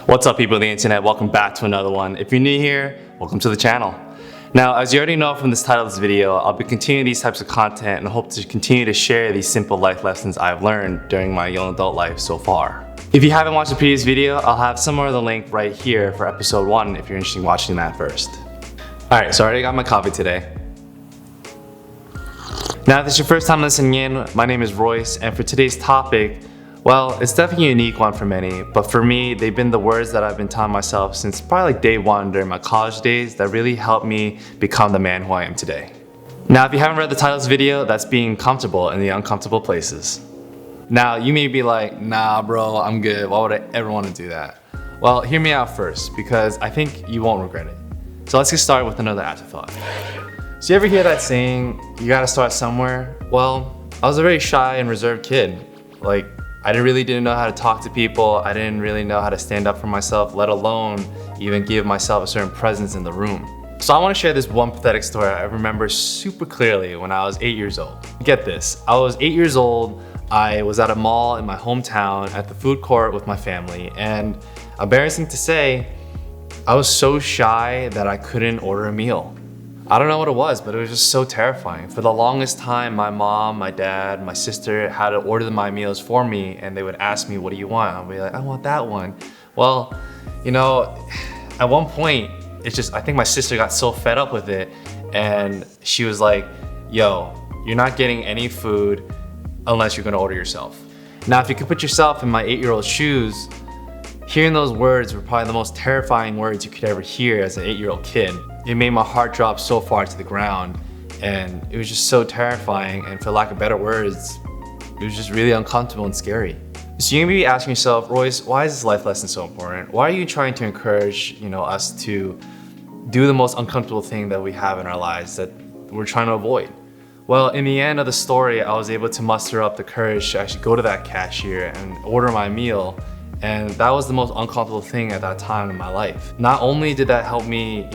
What's up, people of the internet? Welcome back to another one. If you're new here, welcome to the channel. Now, as you already know from this title of this video, I'll be continuing these types of content and hope to continue to share these simple life lessons I've learned during my young adult life so far. If you haven't watched the previous video, I'll have somewhere in the link right here for episode 1 if you're interested in watching that first. Alright, so I already got my coffee today. Now, if it's your first time listening in, my name is Royce, and for today's topic, well, it's definitely a unique one for many, but for me, they've been the words that I've been telling myself since probably like day one during my college days that really helped me become the man who I am today. Now, if you haven't read the title of this video, that's being comfortable in the uncomfortable places. Now, you may be like, nah bro, I'm good, why would I ever want to do that? Well, hear me out first, because I think you won't regret it. So let's get started with another afterthought. So you ever hear that saying, you gotta start somewhere? Well, I was a very shy and reserved kid. Like, I didn't know how to talk to people. I didn't really know how to stand up for myself, let alone even give myself a certain presence in the room. So I want to share this one pathetic story I remember super clearly when I was 8 years old. Get this, I was 8 years old. I was at a mall in my hometown at the food court with my family, and embarrassing to say, I was so shy that I couldn't order a meal. I don't know what it was, but it was just so terrifying. For the longest time, my mom, my dad, my sister had to order my meals for me, and they would ask me, what do you want? I'll be like, I want that one. Well, you know, at one point, I think my sister got so fed up with it, and she was like, yo, you're not getting any food unless you're gonna order yourself. Now, if you could put yourself in my 8-year-old shoes, hearing those words were probably the most terrifying words you could ever hear as an 8-year-old kid. It made my heart drop so far to the ground, and it was just so terrifying, and for lack of better words, it was just really uncomfortable and scary. So you may be asking yourself, Royce, why is this life lesson so important? Why are you trying to encourage us to do the most uncomfortable thing that we have in our lives that we're trying to avoid? Well, in the end of the story, I was able to muster up the courage to actually go to that cashier and order my meal. And that was the most uncomfortable thing at that time in my life. Not only did that help me,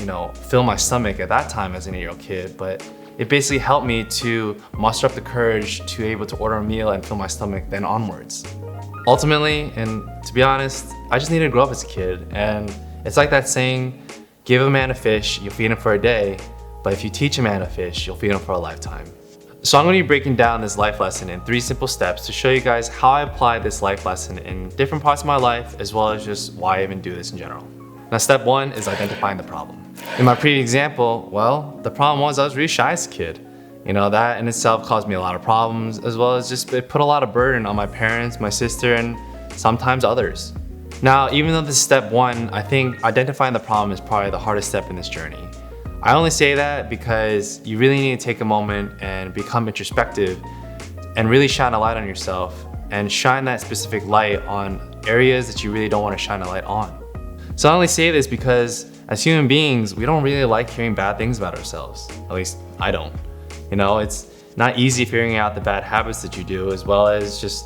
fill my stomach at that time as an 8-year-old kid, but it basically helped me to muster up the courage to be able to order a meal and fill my stomach then onwards. Ultimately, and to be honest, I just needed to grow up as a kid. And it's like that saying, give a man a fish, you'll feed him for a day, but if you teach a man a fish, you'll feed him for a lifetime. So I'm going to be breaking down this life lesson in 3 simple steps to show you guys how I apply this life lesson in different parts of my life, as well as just why I even do this in general. Now, step 1 is identifying the problem. In my previous example, well, the problem was I was really shy as a kid. That in itself caused me a lot of problems, as well as just it put a lot of burden on my parents, my sister, and sometimes others. Now, even though this is step 1, I think identifying the problem is probably the hardest step in this journey. I only say that because you really need to take a moment and become introspective and really shine a light on yourself and shine that specific light on areas that you really don't want to shine a light on. So I only say this because as human beings, we don't really like hearing bad things about ourselves. At least I don't. It's not easy figuring out the bad habits that you do, as well as just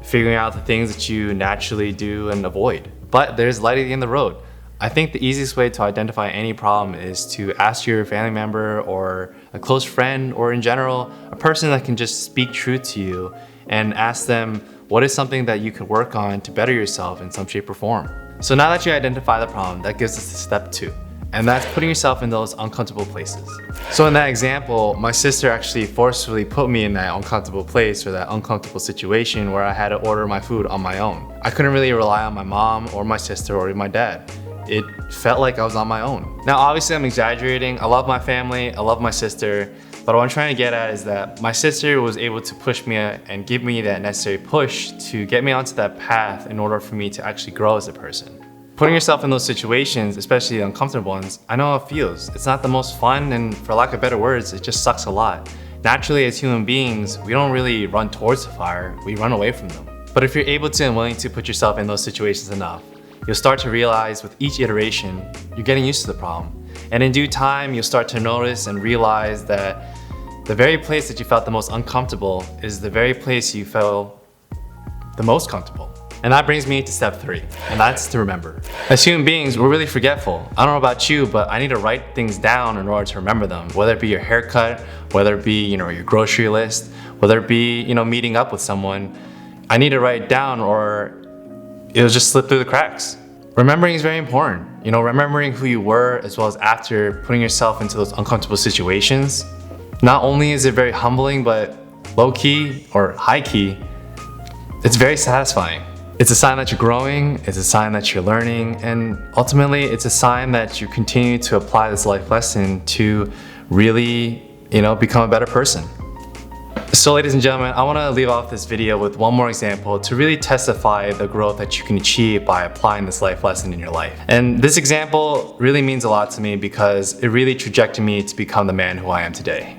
figuring out the things that you naturally do and avoid. But there's light at the end of the road. I think the easiest way to identify any problem is to ask your family member or a close friend, or in general, a person that can just speak truth to you, and ask them what is something that you could work on to better yourself in some shape or form. So now that you identify the problem, that gives us to step 2, and that's putting yourself in those uncomfortable places. So in that example, my sister actually forcefully put me in that uncomfortable place, or that uncomfortable situation where I had to order my food on my own. I couldn't really rely on my mom or my sister or my dad. It felt like I was on my own. Now, obviously I'm exaggerating. I love my family, I love my sister, but what I'm trying to get at is that my sister was able to push me and give me that necessary push to get me onto that path in order for me to actually grow as a person. Putting yourself in those situations, especially the uncomfortable ones, I know how it feels. It's not the most fun, and for lack of better words, it just sucks a lot. Naturally, as human beings, we don't really run towards the fire, we run away from them. But if you're able to and willing to put yourself in those situations enough, you'll start to realize with each iteration, you're getting used to the problem. And in due time, you'll start to notice and realize that the very place that you felt the most uncomfortable is the very place you felt the most comfortable. And that brings me to step 3, and that's to remember. As human beings, we're really forgetful. I don't know about you, but I need to write things down in order to remember them, whether it be your haircut, whether it be your grocery list, whether it be meeting up with someone. I need to write it down, or it'll just slip through the cracks. remembering is very important. Remembering who you were as well as after putting yourself into those uncomfortable situations. Not only is it very humbling, but low-key or high-key, it's very satisfying. It's a sign that you're growing, it's a sign that you're learning, and ultimately it's a sign that you continue to apply this life lesson to really, become a better person. So ladies and gentlemen, I want to leave off this video with one more example to really testify the growth that you can achieve by applying this life lesson in your life. And this example really means a lot to me because it really trajected me to become the man who I am today.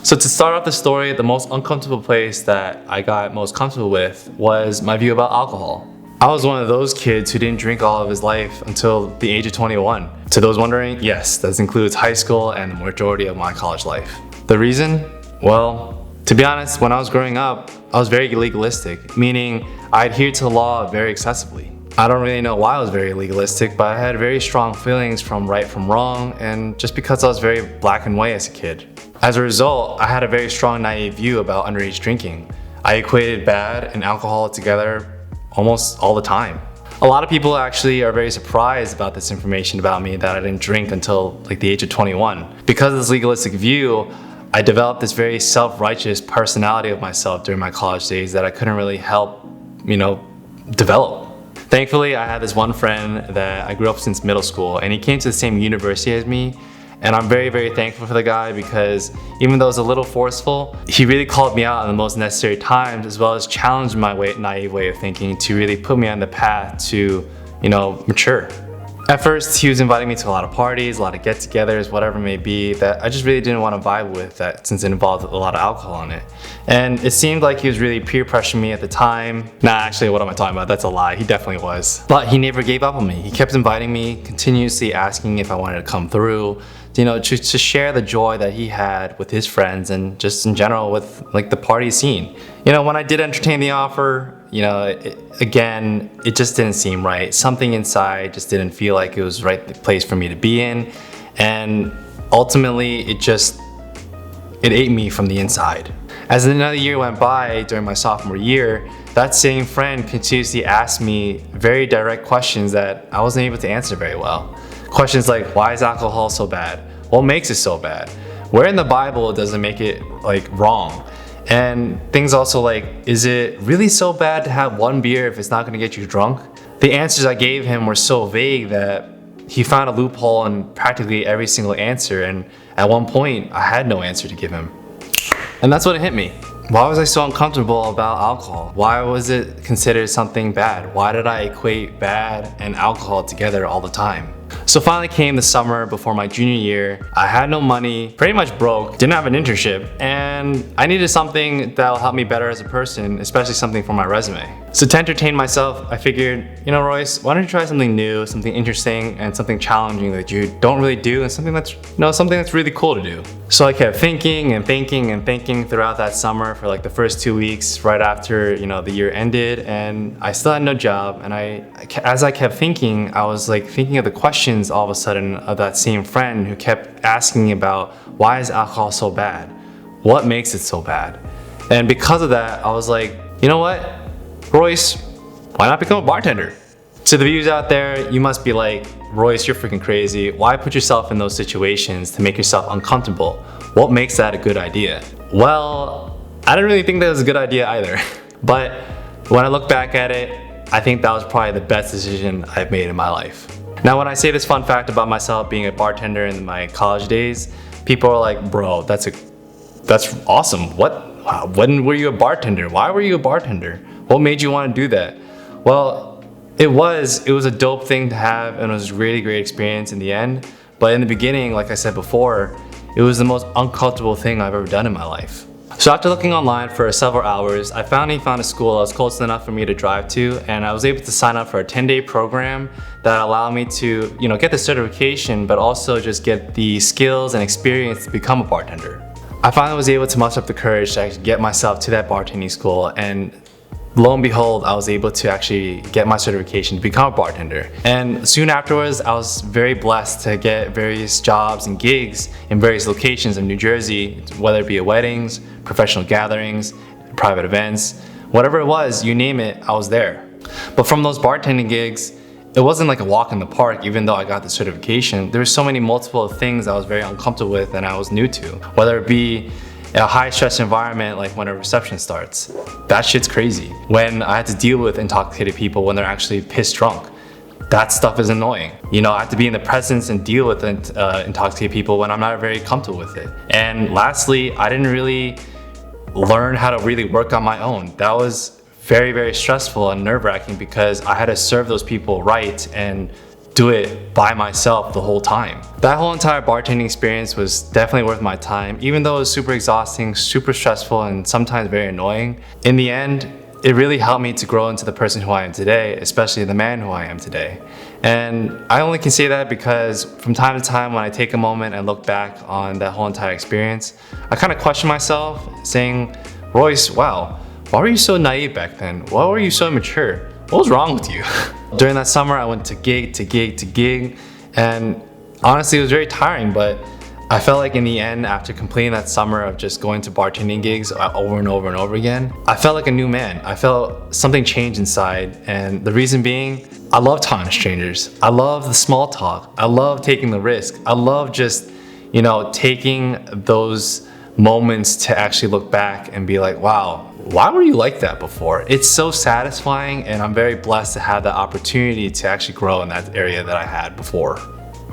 So to start off the story, the most uncomfortable place that I got most comfortable with was my view about alcohol. I was one of those kids who didn't drink all of his life until the age of 21. To those wondering, yes, that includes high school and the majority of my college life. The reason? Well, to be honest, when I was growing up, I was very legalistic, meaning I adhered to the law very excessively. I don't really know why I was very legalistic, but I had very strong feelings from right from wrong, and just because I was very black and white as a kid. As a result, I had a very strong naive view about underage drinking. I equated bad and alcohol together almost all the time. A lot of people actually are very surprised about this information about me that I didn't drink until the age of 21. Because of this legalistic view, I developed this very self-righteous personality of myself during my college days that I couldn't really help, develop. Thankfully, I had this one friend that I grew up since middle school, and he came to the same university as me. And I'm very, very thankful for the guy because even though it was a little forceful, he really called me out in the most necessary times, as well as challenged my naive way of thinking to really put me on the path to, mature. At first, he was inviting me to a lot of parties, a lot of get-togethers, whatever it may be, that I just really didn't want to vibe with that since it involved a lot of alcohol in it. And it seemed like he was really peer pressuring me at the time. Nah, actually, what am I talking about? That's a lie. He definitely was. But he never gave up on me. He kept inviting me, continuously asking if I wanted to come through, to share the joy that he had with his friends and just in general with the party scene. When I did entertain the offer, it just didn't seem right. Something inside just didn't feel like it was the right place for me to be in. And ultimately, it ate me from the inside. As another year went by during my sophomore year, that same friend continuously asked me very direct questions that I wasn't able to answer very well. Questions like, why is alcohol so bad? What makes it so bad? Where in the Bible does it make it wrong? And things also like, is it really so bad to have one beer if it's not gonna get you drunk? The answers I gave him were so vague that he found a loophole in practically every single answer, and at one point, I had no answer to give him. And that's what hit me. Why was I so uncomfortable about alcohol? Why was it considered something bad? Why did I equate bad and alcohol together all the time? So finally came the summer before my junior year. I had no money, pretty much broke, didn't have an internship, and I needed something that'll help me better as a person, especially something for my resume. So to entertain myself, I figured, Royce, why don't you try something new, something interesting, and something challenging that you don't really do, and something that's really cool to do. So I kept thinking and thinking and thinking throughout that summer for the first 2 weeks right after the year ended, and I still had no job. And as I kept thinking, I was thinking of the questions all of a sudden of that same friend who kept asking about, why is alcohol so bad? What makes it so bad? And because of that, I was like, you know what? Royce, why not become a bartender? To the viewers out there, you must be like, Royce, you're freaking crazy. Why put yourself in those situations to make yourself uncomfortable? What makes that a good idea? Well, I didn't really think that was a good idea either. But when I look back at it, I think that was probably the best decision I've made in my life. Now, when I say this fun fact about myself being a bartender in my college days, people are like, bro, that's awesome. When were you a bartender? Why were you a bartender? What made you want to do that? Well, it was a dope thing to have, and it was a really great experience in the end. But in the beginning, like I said before, it was the most uncomfortable thing I've ever done in my life. So after looking online for several hours, I finally found a school that was close enough for me to drive to, and I was able to sign up for a 10-day program that allowed me to, get the certification, but also just get the skills and experience to become a bartender. I finally was able to muster up the courage to actually get myself to that bartending school, and lo and behold, I was able to actually get my certification to become a bartender. And soon afterwards, I was very blessed to get various jobs and gigs in various locations in New Jersey, whether it be at weddings, professional gatherings, private events, whatever it was, you name it, I was there. But from those bartending gigs, it wasn't like a walk in the park, even though I got the certification. There were so many multiple things I was very uncomfortable with and I was new to, whether it be a high stress environment like when a reception starts. That shit's crazy. When I had to deal with intoxicated people when they're actually pissed drunk. That stuff is annoying. You know, I have to be in the presence and deal with intoxicated people when I'm not very comfortable with it. And lastly, I didn't really learn how to really work on my own. That was very, very stressful and nerve-wracking because I had to serve those people right and do it by myself the whole time. That whole entire bartending experience was definitely worth my time, even though it was super exhausting, super stressful, and sometimes very annoying. In the end, it really helped me to grow into the person who I am today, especially the man who I am today. And I only can say that because from time to time when I take a moment and look back on that whole entire experience, I kind of question myself saying, Royce, wow, why were you so naive back then? Why were you so immature? What was wrong with you? During that summer, I went to gig to gig to gig, and honestly, it was very tiring, but I felt like in the end, after completing that summer of just going to bartending gigs over and over and over again, I felt like a new man. I felt something change inside, and the reason being, I love talking to strangers. I love the small talk. I love taking the risk. I love just, you know, taking those moments to actually look back and be like, wow, why were you like that before? It's so satisfying, and I'm very blessed to have the opportunity to actually grow in that area that I had before.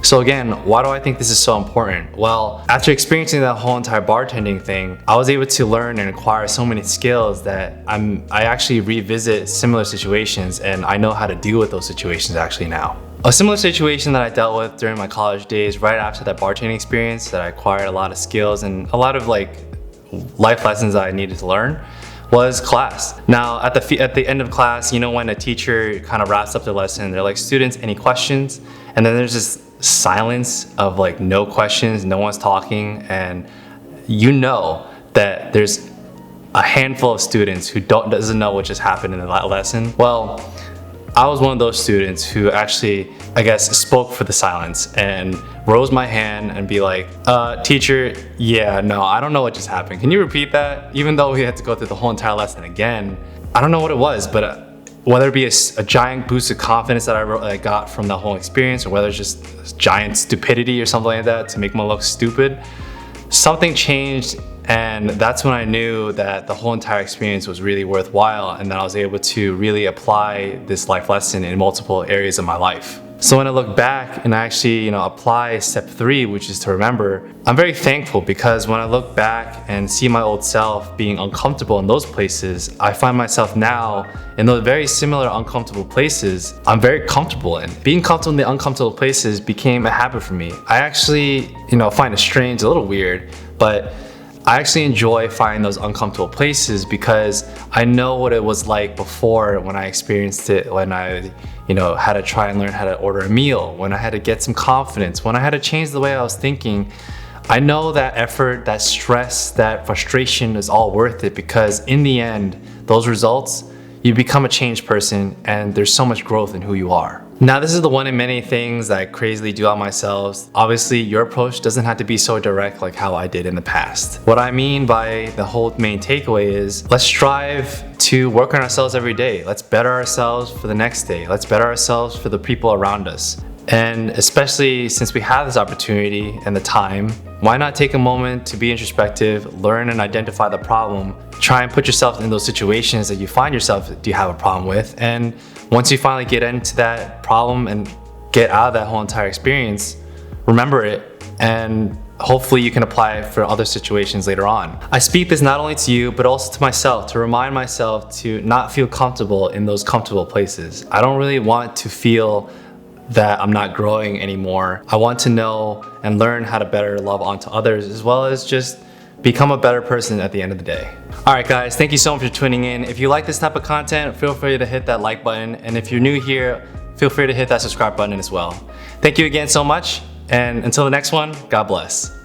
So again, why do I think this is so important? Well, after experiencing that whole entire bartending thing, I was able to learn and acquire so many skills that I actually revisit similar situations and I know how to deal with those situations actually now. A similar situation that I dealt with during my college days, right after that bartending experience, that I acquired a lot of skills and a lot of like life lessons that I needed to learn, was class. Now at the end of class, you know, when a teacher kind of wraps up the lesson, they're like, students, any questions? And then there's this silence of like no questions, no one's talking, and you know that there's a handful of students who doesn't know what just happened in the lesson. Well, I was one of those students who actually, I guess, spoke for the silence and rose my hand and be like, teacher, yeah, no, I don't know what just happened. Can you repeat that? Even though we had to go through the whole entire lesson again, I don't know what it was, but whether it be a giant boost of confidence that I got from the whole experience, or whether it's just giant stupidity or something like that to make me look stupid, something changed, and that's when I knew that the whole entire experience was really worthwhile, and that I was able to really apply this life lesson in multiple areas of my life. So when I look back and I actually, apply step 3, which is to remember, I'm very thankful because when I look back and see my old self being uncomfortable in those places, I find myself now in those very similar uncomfortable places I'm very comfortable in. Being comfortable in the uncomfortable places became a habit for me. I actually, find it strange, a little weird, but I actually enjoy finding those uncomfortable places because I know what it was like before when I experienced it, when I had to try and learn how to order a meal, when I had to get some confidence, when I had to change the way I was thinking. I know that effort, that stress, that frustration is all worth it because in the end, those results, you become a changed person and there's so much growth in who you are. Now, this is the one in many things that I crazily do on myself. Obviously, your approach doesn't have to be so direct like how I did in the past. What I mean by the whole main takeaway is let's strive to work on ourselves every day. Let's better ourselves for the next day. Let's better ourselves for the people around us. And especially since we have this opportunity and the time, why not take a moment to be introspective, learn and identify the problem, try and put yourself in those situations that you find yourself do you have a problem with, and once you finally get into that problem and get out of that whole entire experience, remember it, and hopefully you can apply it for other situations later on. I speak this not only to you, but also to myself, to remind myself to not feel comfortable in those comfortable places. I don't really want to feel that I'm not growing anymore. I want to know and learn how to better love onto others, as well as just become a better person at the end of the day. All right, guys, thank you so much for tuning in. If you like this type of content, feel free to hit that like button. And if you're new here, feel free to hit that subscribe button as well. Thank you again so much. And until the next one, God bless.